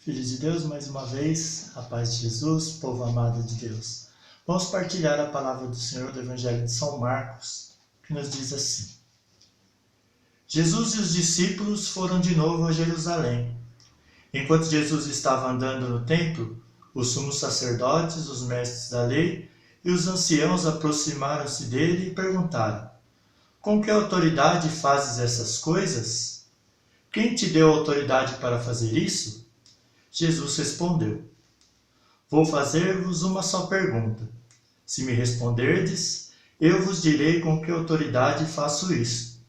Filhos de Deus, mais uma vez, a paz de Jesus, povo amado de Deus. Vamos partilhar a palavra do Senhor do Evangelho de São Marcos, que nos diz assim. Jesus e os discípulos foram de novo a Jerusalém. Enquanto Jesus estava andando no templo, os sumos sacerdotes, os mestres da lei e os anciãos aproximaram-se dele e perguntaram: com que autoridade fazes essas coisas? Quem te deu autoridade para fazer isso? Jesus respondeu: vou fazer-vos uma só pergunta. Se me responderdes, eu vos direi com que autoridade faço isso.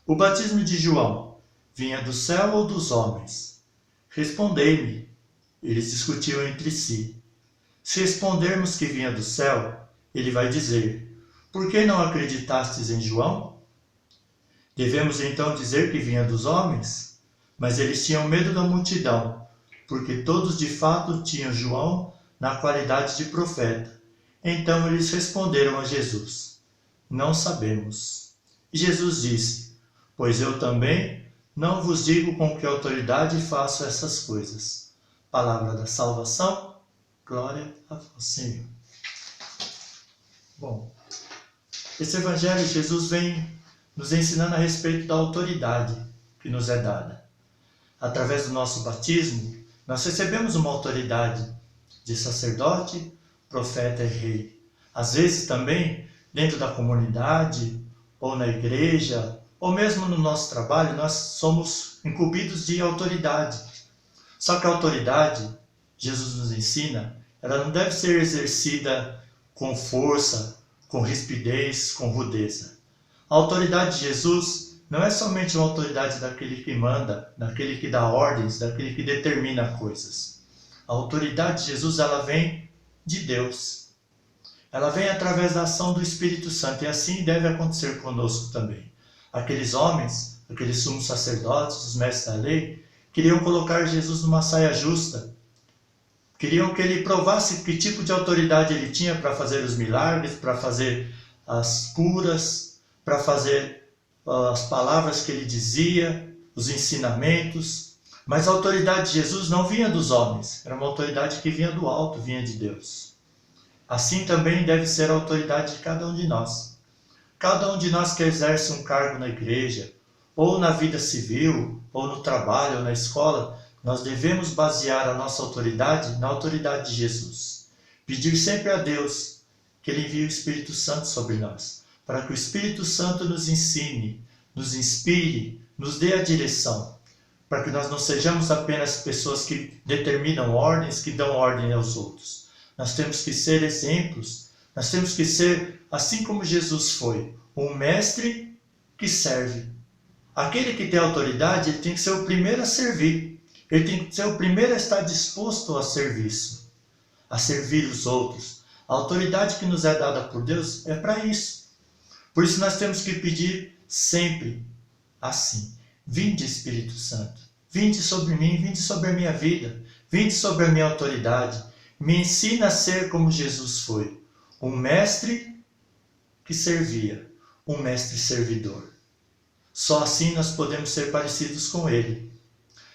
O batismo de João vinha do céu ou dos homens? Respondei-me. Eles discutiam entre si. Se respondermos que vinha do céu, ele vai dizer: por que não acreditastes em João? Devemos então dizer que vinha dos homens? Mas eles tinham medo da multidão, porque todos de fato tinham João na qualidade de profeta. Então eles responderam a Jesus: não sabemos. E Jesus disse: pois eu também não vos digo com que autoridade faço essas coisas. Palavra da salvação, glória a vós, Senhor. Bom, esse evangelho, Jesus vem nos ensinando a respeito da autoridade que nos é dada. Através do nosso batismo, nós recebemos uma autoridade de sacerdote, profeta e rei. Às vezes também, dentro da comunidade, ou na igreja, ou mesmo no nosso trabalho, nós somos incumbidos de autoridade. Só que a autoridade, Jesus nos ensina, ela não deve ser exercida com força, com rispidez, com rudeza. A autoridade de Jesus não é somente uma autoridade daquele que manda, daquele que dá ordens, daquele que determina coisas. A autoridade de Jesus, ela vem de Deus. Ela vem através da ação do Espírito Santo, e assim deve acontecer conosco também. Aqueles homens, aqueles sumos sacerdotes, os mestres da lei, queriam colocar Jesus numa saia justa. Queriam que ele provasse que tipo de autoridade ele tinha para fazer os milagres, para fazer as curas, para fazer as palavras que ele dizia, os ensinamentos. Mas a autoridade de Jesus não vinha dos homens, era uma autoridade que vinha do alto, vinha de Deus. Assim também deve ser a autoridade de cada um de nós. Cada um de nós que exerce um cargo na igreja, ou na vida civil, ou no trabalho, ou na escola, nós devemos basear a nossa autoridade na autoridade de Jesus. Pedir sempre a Deus que Ele envie o Espírito Santo sobre nós, para que o Espírito Santo nos ensine, nos inspire, nos dê a direção, para que nós não sejamos apenas pessoas que determinam ordens, que dão ordem aos outros. Nós temos que ser exemplos, nós temos que ser, assim como Jesus foi, um mestre que serve. Aquele que tem autoridade, ele tem que ser o primeiro a servir. Ele tem que ser o primeiro a estar disposto a serviço, a servir os outros. A autoridade que nos é dada por Deus é para isso. Por isso nós temos que pedir sempre assim: vinde Espírito Santo, vinde sobre mim, vinde sobre a minha vida, vinde sobre a minha autoridade. Me ensina a ser como Jesus foi, um mestre que servia, um mestre servidor. Só assim nós podemos ser parecidos com Ele.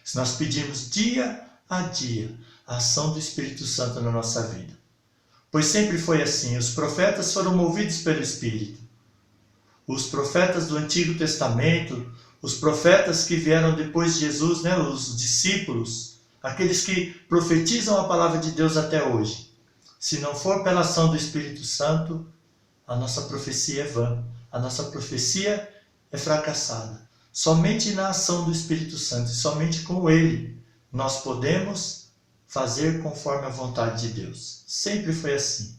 Se nós pedirmos dia a dia a ação do Espírito Santo na nossa vida. Pois sempre foi assim, os profetas foram movidos pelo Espírito. Os profetas do Antigo Testamento, os profetas que vieram depois de Jesus, os discípulos, aqueles que profetizam a palavra de Deus até hoje. Se não for pela ação do Espírito Santo, a nossa profecia é vã, a nossa profecia é fracassada. Somente na ação do Espírito Santo, e somente com Ele, nós podemos fazer conforme a vontade de Deus. Sempre foi assim.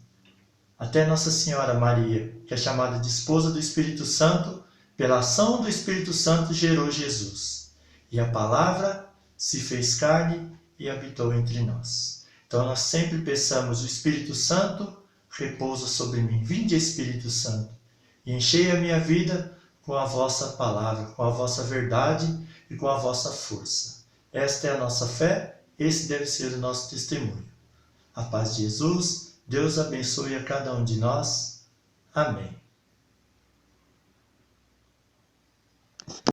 Até Nossa Senhora Maria, que é chamada de esposa do Espírito Santo, pela ação do Espírito Santo gerou Jesus. E a palavra se fez carne e habitou entre nós. Então nós sempre peçamos: o Espírito Santo repousa sobre mim. Vinde, Espírito Santo, e enchei a minha vida com a vossa palavra, com a vossa verdade e com a vossa força. Esta é a nossa fé, esse deve ser o nosso testemunho. A paz de Jesus, Deus abençoe a cada um de nós. Amém.